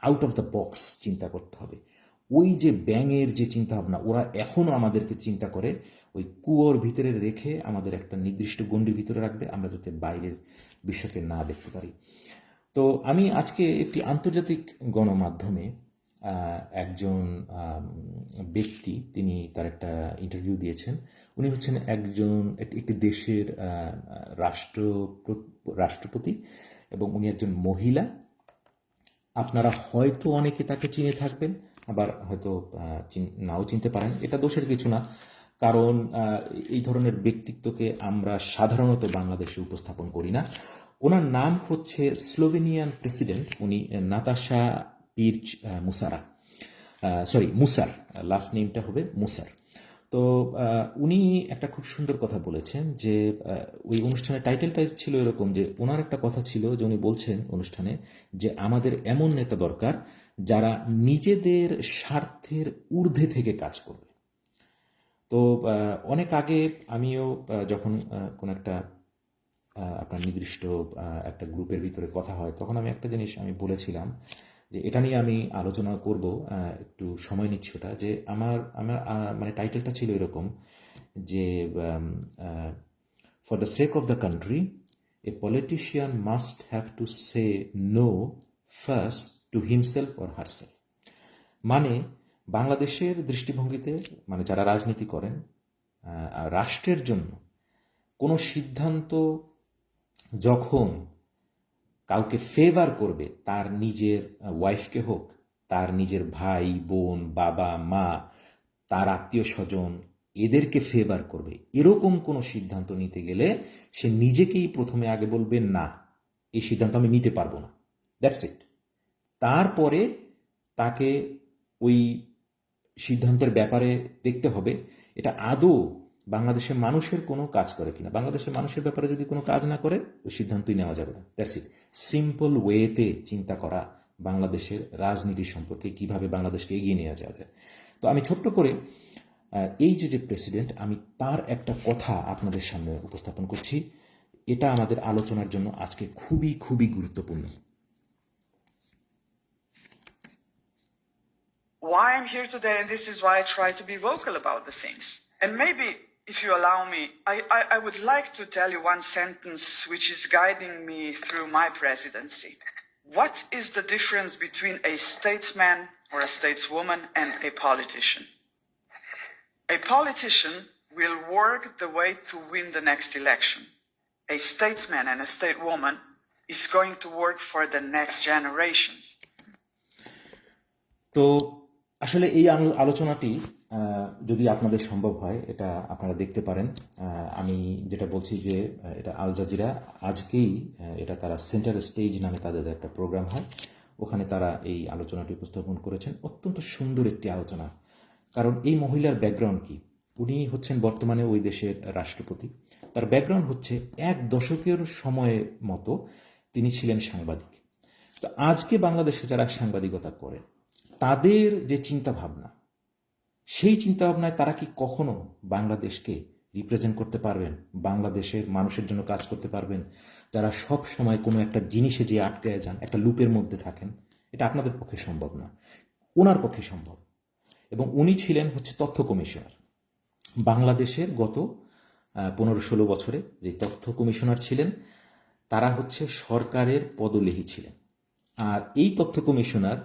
আউট অফ দ্য বক্স চিন্তা করতে হবে। ওই যে ব্যাঙের যে চিন্তা ভাবনা ওরা এখনও আমাদেরকে চিন্তা করে, ওই কুয়োর ভিতরে রেখে আমাদের একটা নির্দিষ্ট গণ্ডির ভিতরে রাখবে, আমরা যাতে বাইরের বিশ্বকে না দেখতে পারি। তো আমি আজকে একটি আন্তর্জাতিক গণমাধ্যমে একজন ব্যক্তি, তিনি তার একটা ইন্টারভিউ দিয়েছেন। উনি হচ্ছেন একটি দেশের রাষ্ট্রপতি এবং উনি একজন মহিলা। আপনারা হয়তো অনেকে তাকে চিনে থাকবেন, আবার হয়তো নাও চিনতে পারেন, এটা দোষের কিছু না, কারণ এই ধরনের ব্যক্তিত্বকে আমরা সাধারণত বাংলাদেশে উপস্থাপন করি না। ওনার নাম হচ্ছে স্লোভেনিয়ান প্রেসিডেন্ট, উনি নাতাশা পিরচ মুসার, লাস্ট নেমটা হবে মুসার। তো উনি একটা খুব সুন্দর কথা বলেছেন যে ওই অনুষ্ঠানের টাইটেলটা ছিল এরকম যে ওনার একটা কথা ছিল যে উনি বলছেন অনুষ্ঠানে যে আমাদের এমন নেতা দরকার যারা নিজেদের স্বার্থের ঊর্ধ্বে থেকে কাজ করবে। তো অনেক আগে আমিও যখন কোন একটা আপনার নির্দিষ্ট একটা গ্রুপের ভিতরে কথা হয়, তখন আমি একটা জিনিস আমি বলেছিলাম যে এটা নিয়ে আমি আলোচনা করব, একটু সময় নিচ্ছি ওটা, যে আমার মানে টাইটেলটা ছিল এরকম যে for the sake of the country a politician must have to say no first to himself or herself. মানে বাংলাদেশের দৃষ্টিভঙ্গিতে, মানে যারা রাজনীতি করেন, রাষ্ট্রের জন্য কোনো সিদ্ধান্ত যখন কাউকে ফেভার করবে, তার নিজের ওয়াইফকে হোক, তার নিজের ভাই বোন, বাবা মা, তার আত্মীয় স্বজন, এদেরকে ফেভার করবে, এরকম কোনো সিদ্ধান্ত নিতে গেলে সে নিজেকেই প্রথমে আগে বলবে না, এই সিদ্ধান্ত আমি নিতে পারবো না, দ্যাটস ইট। তারপরে তাকে ওই সিদ্ধান্তের ব্যাপারে দেখতে হবে এটা আদৌ বাংলাদেশের মানুষের কোনো কাজ করে কিনা। বাংলাদেশের মানুষের ব্যাপারে যদি কোনো কাজ না করে, ওই সিদ্ধান্তই নেওয়া যাবে না। That's it. সিম্পল ওয়েতে চিন্তা করা বাংলাদেশের রাজনীতি সম্পর্কে, কিভাবে বাংলাদেশকে এগিয়ে নিয়ে যাওয়া যায়। তো আমি ছোট্ট করে এই যে প্রেসিডেন্ট, আমি তার একটা কথা আপনাদের সামনে উপস্থাপন করছি। এটা আমাদের আলোচনার জন্য আজকে খুবই খুবই গুরুত্বপূর্ণ। Why I'm here today, and this is why I try to be vocal about the things. And maybe if you allow me, I would like to tell you one sentence which is guiding me through my presidency. What is the difference between a statesman or a stateswoman and a politician? A politician will work the way to win the next election. A statesman and a statewoman is going to work for the next generations. তো আসলে এই আলোচনাটি যদি আপনাদের সম্ভব হয় এটা আপনারা দেখতে পারেন। আমি যেটা বলছি যে এটা আল জাজিরা আজকেই এটা তারা সেন্টার স্টেজ নামে তাদের একটা প্রোগ্রাম হয়, ওখানে তারা এই আলোচনাটি উপস্থাপন করেছেন। অত্যন্ত সুন্দর একটি আলোচনা, কারণ এই মহিলার ব্যাকগ্রাউন্ড কি, উনি হচ্ছেন বর্তমানে ওই দেশের রাষ্ট্রপতি। তার ব্যাকগ্রাউন্ড হচ্ছে 1 দশকের সময়ের মতো তিনি ছিলেন সাংবাদিক। তো আজকে বাংলাদেশে যারা সাংবাদিকতা করেন তাদের যে চিন্তা ভাবনা, সেই চিন্তা ভাবনায় তারা কি কখনো বাংলাদেশকে রিপ্রেজেন্ট করতে পারবেন, বাংলাদেশের মানুষের জন্য কাজ করতে পারবেন? যারা সব সময় কোনো একটা জিনিসে যে আটকে যান, একটা লুপের মধ্যে থাকেন, এটা আপনাদের পক্ষে সম্ভব না, ওনার পক্ষে সম্ভব। এবং উনি ছিলেন হচ্ছে তথ্য কমিশনার। বাংলাদেশের গত 15-16 বছরে যে তথ্য কমিশনার ছিলেন তারা হচ্ছে সরকারের পদলেহী ছিলেন। আর এই তথ্য কমিশনার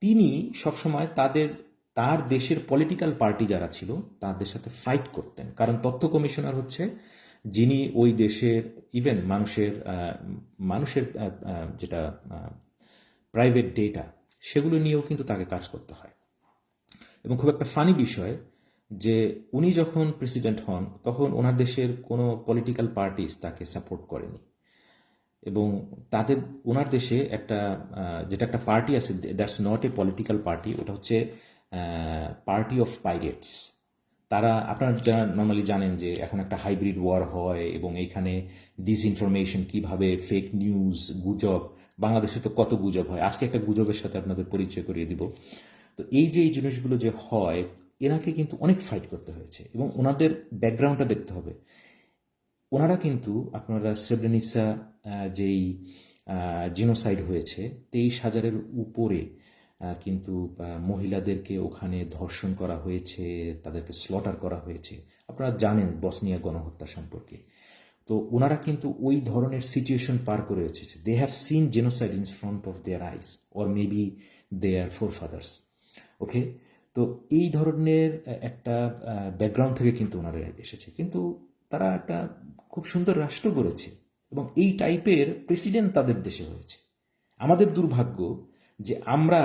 তিনি সবসময় তার দেশের পলিটিক্যাল পার্টি যারা ছিল তাদের সাথে ফাইট করতেন, কারণ তথ্য কমিশনার হচ্ছে যিনি ওই দেশের ইভেন মানুষের যেটা প্রাইভেট ডেটা সেগুলো নিয়েও কিন্তু তাকে কাজ করতে হয়। এবং খুব একটা ফানি বিষয় যে উনি যখন প্রেসিডেন্ট হন তখন ওনার দেশের কোনো পলিটিক্যাল পার্টিস তাকে সাপোর্ট করেনি, এবং ওনার দেশে যেটা একটা পার্টি আছে, that's not a political party, ওটা হচ্ছে পার্টি অফ পাইরেটস। আপনারা যারা নর্মালি জানেন যে এখন একটা হাইব্রিড ওয়ার হয় এবং এইখানে ডিসইনফরমেশন কিভাবে, ফেক নিউজ, গুজব, বাংলাদেশে তো কত গুজব হয়, আজকে একটা গুজবের সাথে আপনাদের পরিচয় করিয়ে দিব। তো এই জিনিসগুলো যে হয়, এনাকে কিন্তু অনেক ফাইট করতে হয়েছে এবং ওনাদের ব্যাকগ্রাউন্ডটা দেখতে হবে। ওনারা কিন্তু আপনারা স্রেব্রেনিসা যেই জিনোসাইড হয়েছে 23,000-এর উপরে কিন্তু মহিলাদেরকে ওখানে ধর্ষণ করা হয়েছে, তাদেরকে স্লটার করা হয়েছে। আপনারা জানেন বসনিয়া গণহত্যা সম্পর্কে। তো ওনারা কিন্তু ওই ধরনের সিচুয়েশন পার করে এসেছে। They have seen genocide in front of their eyes or maybe their forefathers. Okay, তো এই ধরনের একটা ব্যাকগ্রাউন্ড থেকে কিন্তু ওনারা এসেছে, কিন্তু তারা একটা খুব সুন্দর রাষ্ট্র গড়েছে এবং এই টাইপের প্রেসিডেন্ট তাদের দেশে হয়েছে। আমাদের দুর্ভাগ্য যে আমরা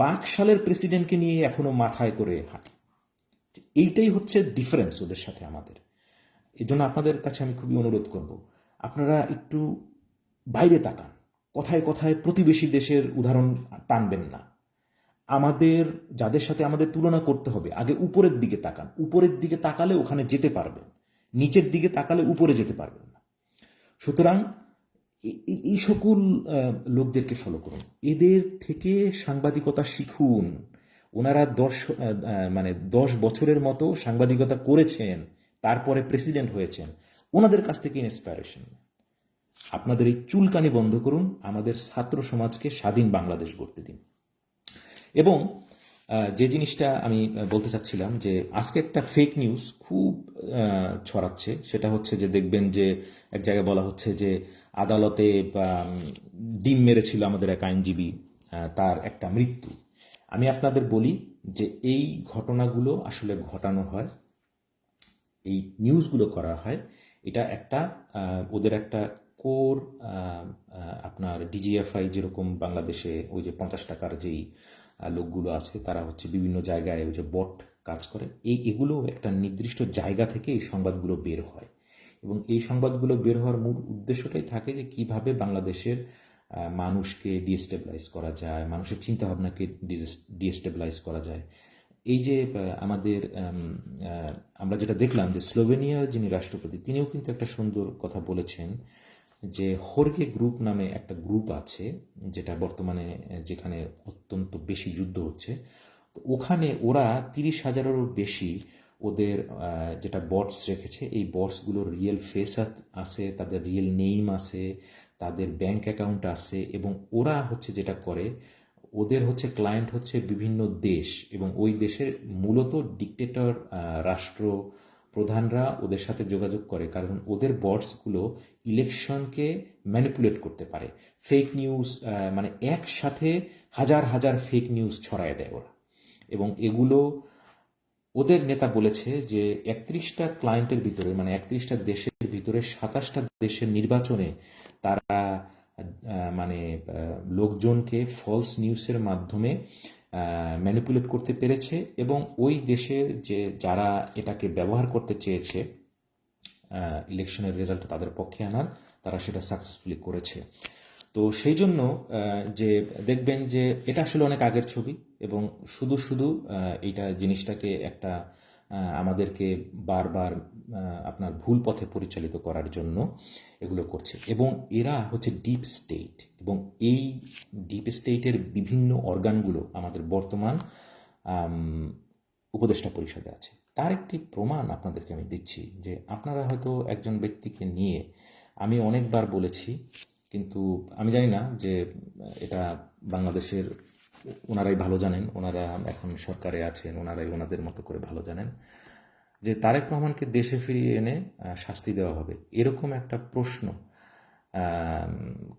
বাকশালের প্রেসিডেন্টকে নিয়ে এখনো মাথায় করে হাঁটি। এইটাই হচ্ছে ডিফারেন্স ওদের সাথে আমাদের। এই জন্য আপনাদের কাছে আমি খুবই অনুরোধ করব, আপনারা একটু বাইরে তাকান, কথায় কথায় প্রতিবেশী দেশের উদাহরণ টানবেন না। আমাদের যাদের সাথে আমাদের তুলনা করতে হবে, আগে উপরের দিকে তাকান। উপরের দিকে তাকালে ওখানে যেতে পারবেন, নিচের দিকে তাকালে উপরে যেতে পারবেন না। সুতরাং এই সকল লোকদেরকে ফলো করুন, এদের থেকে সাংবাদিকতা শিখুন। ওনারা 10 বছরের মতো সাংবাদিকতা করেছেন, তারপরে প্রেসিডেন্ট হয়েছেন, ওনাদের কাছ থেকে ইন্সপায়ারেশন। আপনাদের এই চুলকানি বন্ধ করুন, আমাদের ছাত্র সমাজকে স্বাধীন বাংলাদেশ গড়তে দিন। এবং যে জিনিসটা আমি বলতে চাচ্ছিলাম যে আজকে একটা ফেক নিউজ খুব ছড়াচ্ছে, সেটা হচ্ছে যে দেখবেন যে এক জায়গায় বলা হচ্ছে যে আদালতে ডিম মেরেছিল আমাদের এক আইনজীবী, তার একটা মৃত্যু। আমি আপনাদের বলি যে এই ঘটনাগুলো আসলে ঘটানো হয়, এই নিউজগুলো করা হয়, এটা একটা ওদের একটা কোর আপনার ডিজিএফআই, যেরকম বাংলাদেশে ওই যে 50 টাকার যেই লোকগুলো আছে তারা হচ্ছে বিভিন্ন জায়গায় ওই যে বট কাজ করে, এগুলো একটা নির্দিষ্ট জায়গা থেকে এই সংবাদগুলো বের হয় এবং এই সংবাদগুলো বের হওয়ার মূল উদ্দেশ্যটাই থাকে যে কিভাবে বাংলাদেশের মানুষকে ডিস্টেবিলাইজ করা যায়, মানুষের চিন্তাভাবনাকে ডিস্টেবিলাইজ করা যায়। এই যে আমাদের আমরা যেটা দেখলাম যে স্লোভেনিয়ার যিনি রাষ্ট্রপতি তিনিও কিন্তু একটা সুন্দর কথা বলেছেন যে হোর্গে গ্রুপ নামে একটা গ্রুপ আছে যেটা বর্তমানে যেখানে অত্যন্ত বেশি যুদ্ধ হচ্ছে, তো ওখানে ওরা 30,000-এরও বেশি ওদের যেটা বটস রেখেছে, এই বটসগুলোর রিয়েল ফেস আছে, তাদের রিয়েল নেম আছে, তাদের ব্যাংক অ্যাকাউন্ট আছে এবং ওরা হচ্ছে যেটা করে ওদের হচ্ছে ক্লায়েন্ট হচ্ছে বিভিন্ন দেশ এবং ওই দেশের মূলত ডিক্টেটর রাষ্ট্র প্রধানরা ওদের সাথে যোগাযোগ করে, কারণ ওদের বটসগুলো ইলেকশনকে ম্যানিপুলেট করতে পারে। ফেক নিউজ মানে একসাথে হাজার হাজার ফেক নিউজ ছড়ায় দেয় ওরা, এবং এগুলো ওদের নেতা বলেছে যে 31টা ক্লায়েন্টের ভিতরে, মানে 31টা দেশের ভিতরে 27টা দেশের নির্বাচনে তারা মানে লোকজনকে ফলস নিউজের মাধ্যমে ম্যানিপুলেট করতে পেরেছে, এবং ওই দেশের যে যারা এটাকে ব্যবহার করতে চেয়েছে ইলেকশনের রেজাল্ট তাদের পক্ষে আনার, তারা সেটা সাকসেসফুলি করেছে। তো সেই জন্য যে দেখবেন যে এটা আসলে অনেক আগের ছবি, এবং শুধু শুধু এইটা জিনিসটাকে একটা আমাদেরকে বারবার আপনার ভুল পথে পরিচালিত করার জন্য এগুলো করছে। এবং এরা হচ্ছে ডিপ স্টেট, এবং এই ডিপ স্টেটের বিভিন্ন অর্গানগুলো আমাদের বর্তমান উপদেষ্টা পরিষদে আছে। তার একটি প্রমাণ আপনাদেরকে আমি দিচ্ছি, যে আপনারা হয়তো একজন ব্যক্তিকে নিয়ে, আমি অনেকবার বলেছি, কিন্তু আমি জানি না যে এটা বাংলাদেশের ওনারাই ভালো জানেন, ওনারা এখন সরকারে আছেন, ওনারাই ওনাদের মতো করে ভালো জানেন, যে তারেক রহমানকে দেশে ফিরিয়ে এনে শাস্তি দেওয়া হবে, এরকম একটা প্রশ্ন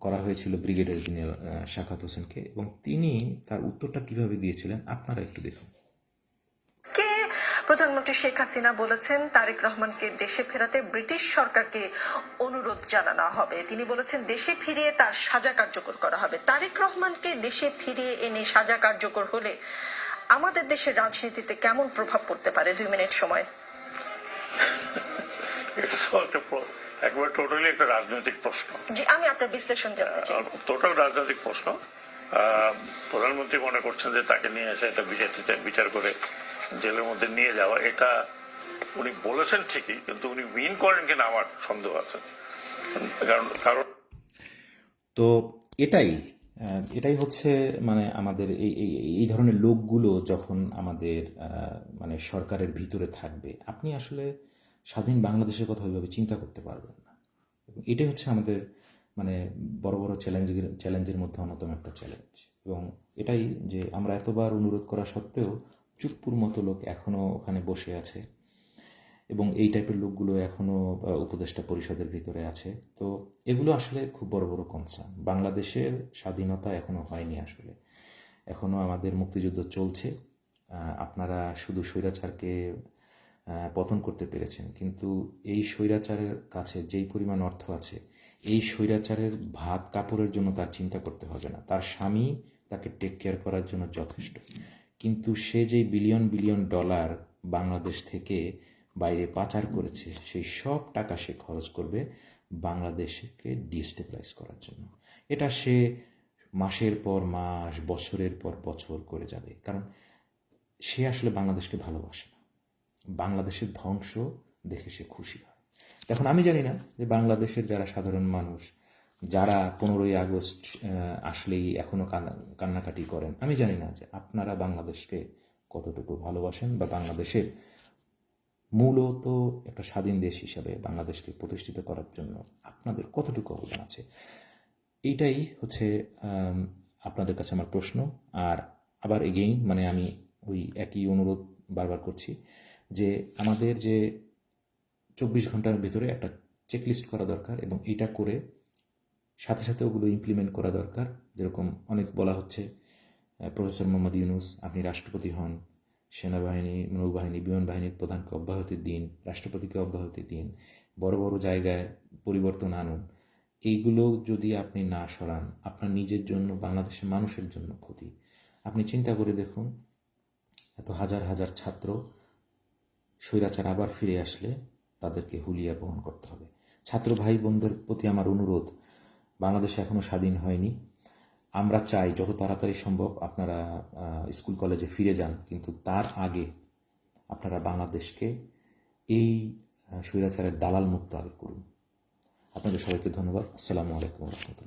করা হয়েছিল ব্রিগেডিয়ার জেনারেল শাখাত হোসেনকে, এবং তিনি তার উত্তরটা কিভাবে দিয়েছিলেন আপনারা একটু দেখুন। প্রধানমন্ত্রী শেখ হাসিনা বলেছেন তারেক রহমানকে দেশে ফেরাতে ব্রিটিশ সরকারকে অনুরোধ জানানো হবে। তিনি বলেছেন দেশে ফিরিয়ে তার সাজা কার্যকর করা হবে। তারেক রহমানকে দেশে ফিরিয়ে এনে সাজা কার্যকর হলে আমাদের দেশের রাজনীতিতে কেমন প্রভাব পড়তে পারে? 2 মিনিট সময়। একবার টোটালি একটা রাজনৈতিক প্রশ্ন। জি, আমি আপনার বিশ্লেষণ জানতে চাই। টোটাল রাজনৈতিক প্রশ্ন। প্রধানমন্ত্রী মনে করছেন যে তাকে নিয়ে এসে এটা বিচার করে জেলের মধ্যে নিয়ে যাওয়া, এটা উনি বলেছেন ঠিকই, কিন্তু উনি উইন করেন কিনা আমার সন্দেহ আছে। কারণ তো এটাই হচ্ছে মানে আমাদের এই ধরনের লোকগুলো যখন আমাদের মানে সরকারের ভিতরে থাকবে, আপনি আসলে স্বাধীন বাংলাদেশের কথা ওইভাবে চিন্তা করতে পারবেন না। এটাই হচ্ছে আমাদের মানে বড় বড় চ্যালেঞ্জের মধ্যে অন্যতম একটা চ্যালেঞ্জ। এবং এটাই যে আমরা এতবার অনুরোধ করা সত্ত্বেও চুপ্পুর মতো লোক এখনও ওখানে বসে আছে, এবং এই টাইপের লোকগুলো এখনও উপদেষ্টা পরিষদের ভিতরে আছে। তো এগুলো আসলে খুব বড় বড় কনসার্ন। বাংলাদেশের স্বাধীনতা এখনও হয়নি, আসলে এখনও আমাদের মুক্তিযুদ্ধ চলছে। আপনারা শুধু স্বৈরাচারকে পতন করতে পেরেছেন, কিন্তু এই স্বৈরাচারের কাছে যেই পরিমাণ অর্থ আছে, এই স্বৈরাচারের ভাত কাপড়ের জন্য তার চিন্তা করতে হবে না, তার স্বামী তাকে টেক কেয়ার করার জন্য যথেষ্ট। কিন্তু সে যেই বিলিয়ন বিলিয়ন ডলার বাংলাদেশ থেকে বাইরে পাচার করেছে, সেই সব টাকা সে খরচ করবে বাংলাদেশকে ডিস্টেবিলাইজ করার জন্য। এটা সে মাসের পর মাস, বছরের পর বছর করে যাবে, কারণ সে আসলে বাংলাদেশকে ভালোবাসে না, বাংলাদেশের ধ্বংস দেখে সে খুশি হয়। এখন আমি জানি না যে বাংলাদেশের যারা সাধারণ মানুষ, যারা 15ই আগস্ট আসলেই এখনও কান্নাকাটি করেন, আমি জানি না যে আপনারা বাংলাদেশকে কতটুকু ভালোবাসেন, বা বাংলাদেশের মূলত একটা স্বাধীন দেশ হিসাবে বাংলাদেশকে প্রতিষ্ঠিত করার জন্য আপনাদের কতটুকু অবদান আছে। এইটাই হচ্ছে আপনাদের কাছে আমার প্রশ্ন। আর আবার এগেইন মানে আমি ওই একই অনুরোধ বারবার করছি, যে আমাদের যে 24 ঘন্টার ভিতরে একটা চেকলিস্ট করা দরকার, এবং এটা করে সাথে সাথে ওগুলো ইমপ্লিমেন্ট করা দরকার। যেরকম অনেক বলা হচ্ছে, প্রফেসর মোহাম্মদ ইউনূস আপনি রাষ্ট্রপতি হন, সেনাবাহিনী, নৌবাহিনী, বিমান বাহিনীর প্রধানকে অব্যাহতি দিন, রাষ্ট্রপতিকে অব্যাহতি দিন, বড় বড় জায়গায় পরিবর্তন আনুন। এইগুলো যদি আপনি না সরান, আপনার নিজের জন্য, বাংলাদেশের মানুষের জন্য ক্ষতি। আপনি চিন্তা করে দেখুন, এত হাজার হাজার ছাত্র স্বৈরাচার আবার ফিরে আসলে তাদেরকে হুলিয়া বহন করতে হবে। ছাত্র ভাই বোনদের প্রতি আমার অনুরোধ, বাংলাদেশ এখনও স্বাধীন হয়নি। আমরা চাই যত তাড়াতাড়ি সম্ভব আপনারা স্কুল কলেজে ফিরে যান, কিন্তু তার আগে আপনারা বাংলাদেশকে এই স্বৈরাচারের দালাল মুক্ত আগে করুন। আপনাদের সবাইকে ধন্যবাদ। আসসালামু আলাইকুম রহমতুল্লাহ।